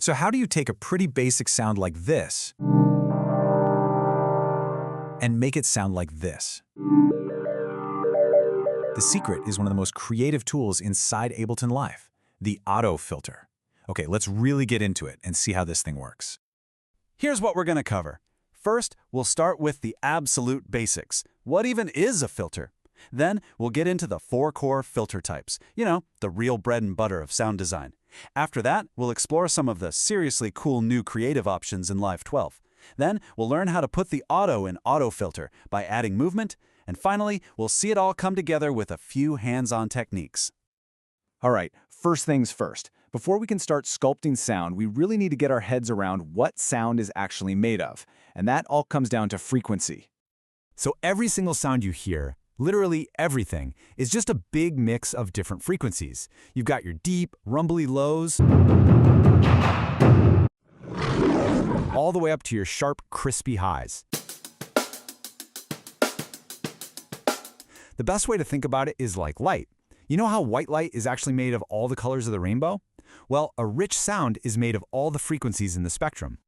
So how do you take a pretty basic sound like this and make it sound like this? The secret is one of the most creative tools inside Ableton Live, the Autofilter. Okay, let's really get into it and see how this thing works. Here's what we're going to cover. First, we'll start with the absolute basics. What even is a filter? Then, we'll get into the 4 core filter types. You know, the real bread and butter of sound design. After that, we'll explore some of the seriously cool new creative options in Live 12. Then, we'll learn how to put the auto in Autofilter by adding movement. And finally, we'll see it all come together with a few hands-on techniques. All right, first things first. Before we can start sculpting sound, we really need to get our heads around what sound is actually made of. And that all comes down to frequency. So every single sound you hear, literally everything, is just a big mix of different frequencies. You've got your deep, rumbly lows, all the way up to your sharp, crispy highs. The best way to think about it is like light. You know how white light is actually made of all the colors of the rainbow? Well, a rich sound is made of all the frequencies in the spectrum.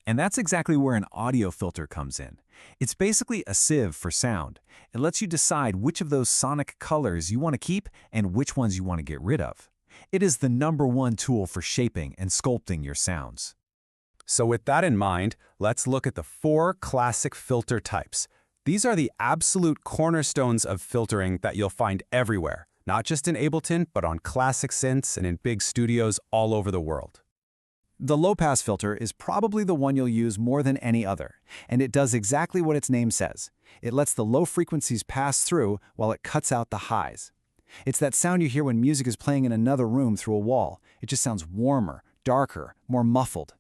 And that's exactly where an audio filter comes in. It's basically a sieve for sound. It lets you decide which of those sonic colors you want to keep and which ones you want to get rid of. It is the #1 tool for shaping and sculpting your sounds. So with that in mind, let's look at the 4 classic filter types. These are the absolute cornerstones of filtering that you'll find everywhere, not just in Ableton, but on classic synths and in big studios all over the world. The low-pass filter is probably the one you'll use more than any other, and it does exactly what its name says. It lets the low frequencies pass through while it cuts out the highs. It's that sound you hear when music is playing in another room through a wall. It just sounds warmer, darker, more muffled.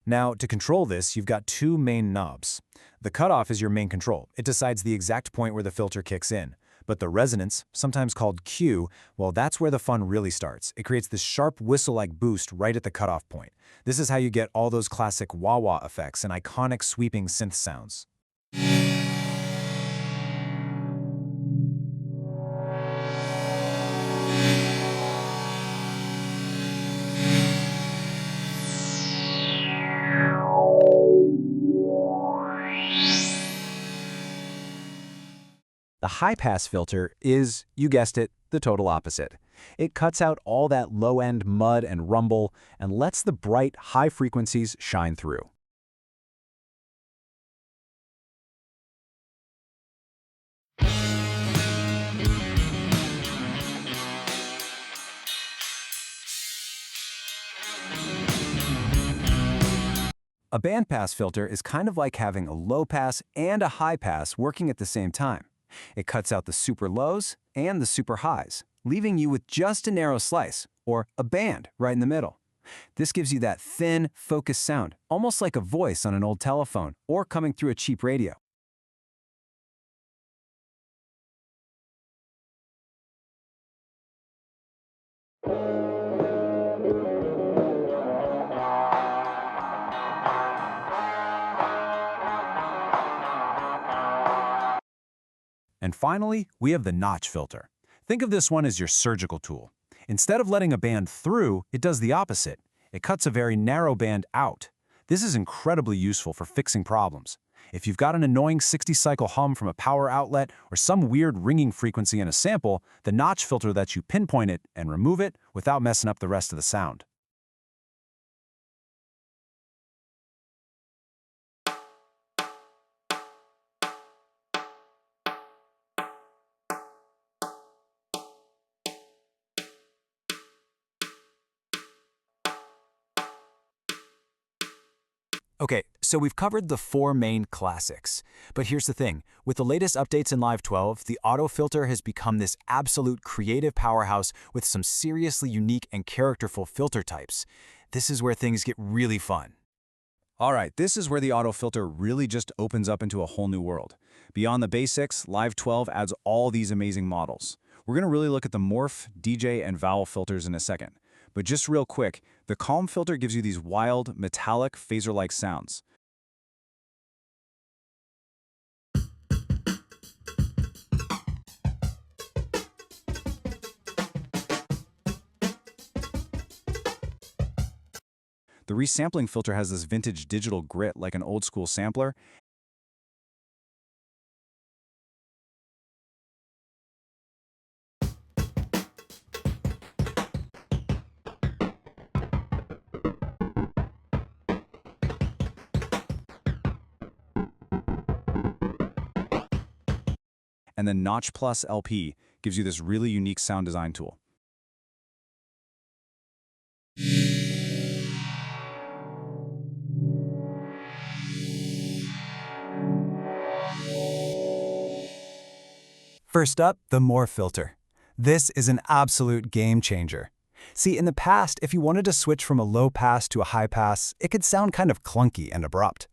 Now, to control this, you've got 2 main knobs. The cutoff is your main control. It decides the exact point where the filter kicks in. But the resonance, sometimes called Q, well, that's where the fun really starts. It creates this sharp whistle-like boost right at the cutoff point. This is how you get all those classic wah-wah effects and iconic sweeping synth sounds. The high-pass filter is, you guessed it, the total opposite. It cuts out all that low-end mud and rumble and lets the bright, high frequencies shine through. A bandpass filter is kind of like having a low pass and a high pass working at the same time. It cuts out the super lows and the super highs, leaving you with just a narrow slice, or a band, right in the middle. This gives you that thin, focused sound, almost like a voice on an old telephone or coming through a cheap radio. And finally, we have the notch filter. Think of this one as your surgical tool. Instead of letting a band through, it does the opposite. It cuts a very narrow band out. This is incredibly useful for fixing problems. If you've got an annoying 60-cycle hum from a power outlet or some weird ringing frequency in a sample, the notch filter lets you pinpoint it and remove it without messing up the rest of the sound. Okay, so we've covered the 4 main classics. But here's the thing. With the latest updates in Live 12, the Autofilter has become this absolute creative powerhouse with some seriously unique and characterful filter types. This is where things get really fun. All right, this is where the Autofilter really just opens up into a whole new world. Beyond the basics, Live 12 adds all these amazing models. We're going to really look at the morph, DJ, and vowel filters in a second. But just real quick, the calm filter gives you these wild, metallic, phaser-like sounds. The resampling filter has this vintage digital grit like an old-school sampler. And then Notch Plus LP gives you this really unique sound design tool. First up, the More filter. This is an absolute game changer. See, in the past, if you wanted to switch from a low pass to a high pass, it could sound kind of clunky and abrupt.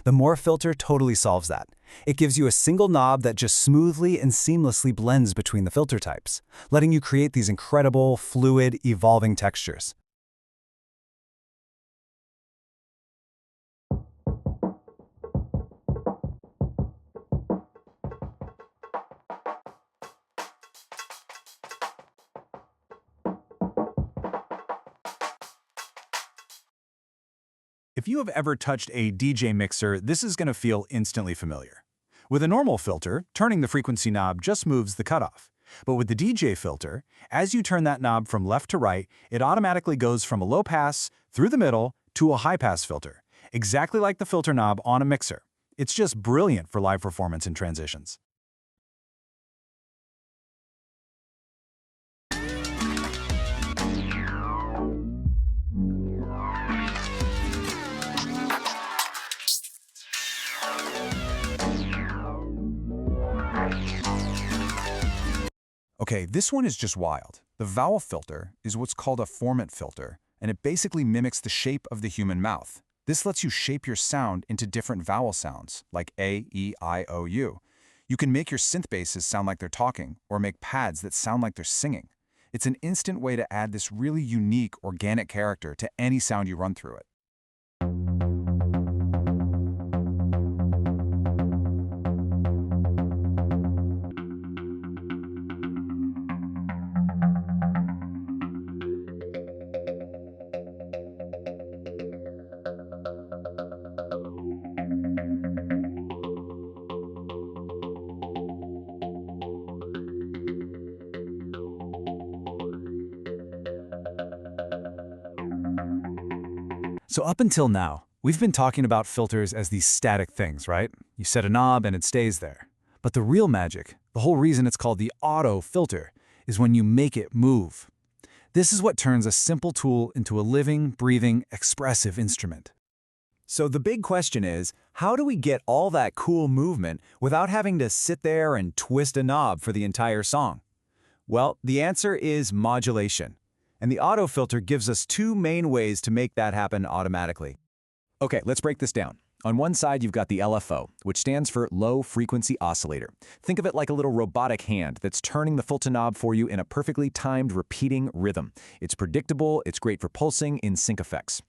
The More filter totally solves that. It gives you a single knob that just smoothly and seamlessly blends between the filter types, letting you create these incredible, fluid, evolving textures. If you have ever touched a DJ mixer, this is going to feel instantly familiar. With a normal filter, turning the frequency knob just moves the cutoff. But with the DJ filter, as you turn that knob from left to right, it automatically goes from a low pass, through the middle, to a high pass filter, exactly like the filter knob on a mixer. It's just brilliant for live performance and transitions. Okay, this one is just wild. The vowel filter is what's called a formant filter, and it basically mimics the shape of the human mouth. This lets you shape your sound into different vowel sounds, like A, E, I, O, U. You can make your synth basses sound like they're talking, or make pads that sound like they're singing. It's an instant way to add this really unique, organic character to any sound you run through it. So up until now, we've been talking about filters as these static things, right? You set a knob and it stays there. But the real magic, the whole reason it's called the Autofilter, is when you make it move. This is what turns a simple tool into a living, breathing, expressive instrument. So the big question is, how do we get all that cool movement without having to sit there and twist a knob for the entire song? Well, the answer is modulation. And the Autofilter gives us two main ways to make that happen automatically. Okay, let's break this down. On one side, you've got the LFO, which stands for Low Frequency Oscillator. Think of it like a little robotic hand that's turning the filter knob for you in a perfectly timed, repeating rhythm. It's predictable, it's great for pulsing in sync effects.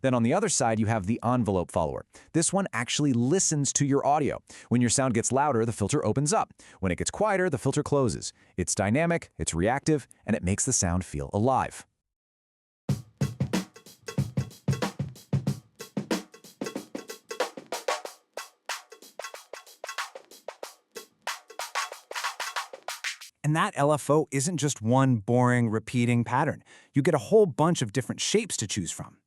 Then on the other side, you have the envelope follower. This one actually listens to your audio. When your sound gets louder, the filter opens up. When it gets quieter, the filter closes. It's dynamic, it's reactive, and it makes the sound feel alive. And that LFO isn't just one boring, repeating pattern. You get a whole bunch of different shapes to choose from.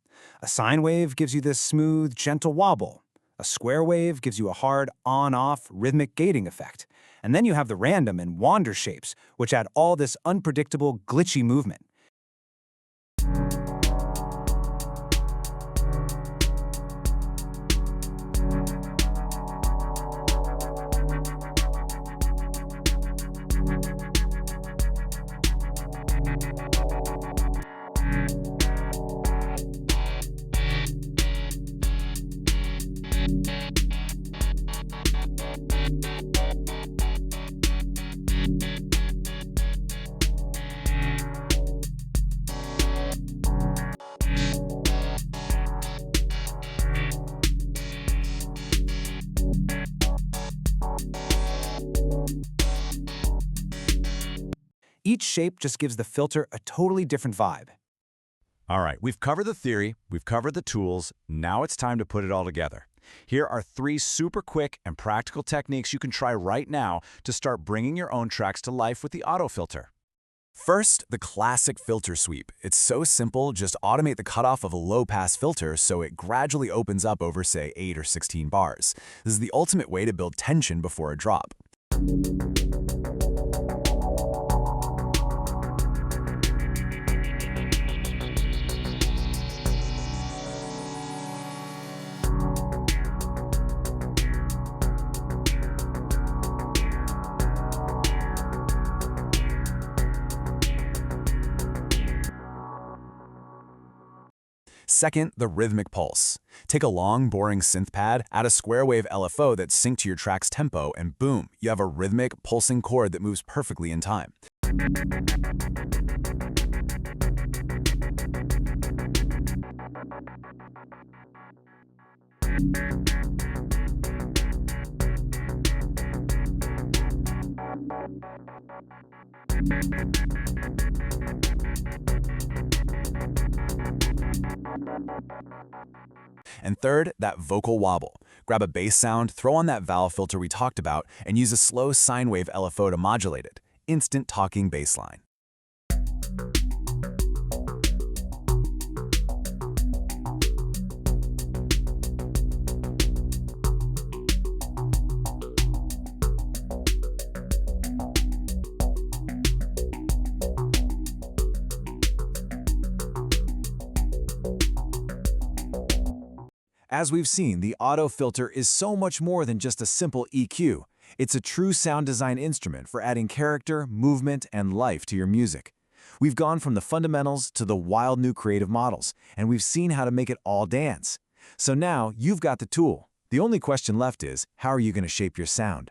A sine wave gives you this smooth, gentle wobble. A square wave gives you a hard, on-off, rhythmic gating effect. And then you have the random and wander shapes, which add all this unpredictable, glitchy movement. Each shape just gives the filter a totally different vibe. All right, we've covered the theory, we've covered the tools, now it's time to put it all together. Here are 3 super quick and practical techniques you can try right now to start bringing your own tracks to life with the Autofilter. First, the classic filter sweep. It's so simple, just automate the cutoff of a low-pass filter so it gradually opens up over, say, 8 or 16 bars. This is the ultimate way to build tension before a drop. Second, the rhythmic pulse. Take a long, boring synth pad, add a square wave LFO that's synced to your track's tempo, and boom, you have a rhythmic, pulsing chord that moves perfectly in time. And third, that vocal wobble. Grab a bass sound, throw on that valve filter we talked about, and use a slow sine wave LFO to modulate it. Instant talking bass line. As we've seen, the Autofilter is so much more than just a simple EQ. It's a true sound design instrument for adding character, movement, and life to your music. We've gone from the fundamentals to the wild new creative models, and we've seen how to make it all dance. So now you've got the tool. The only question left is, how are you going to shape your sound?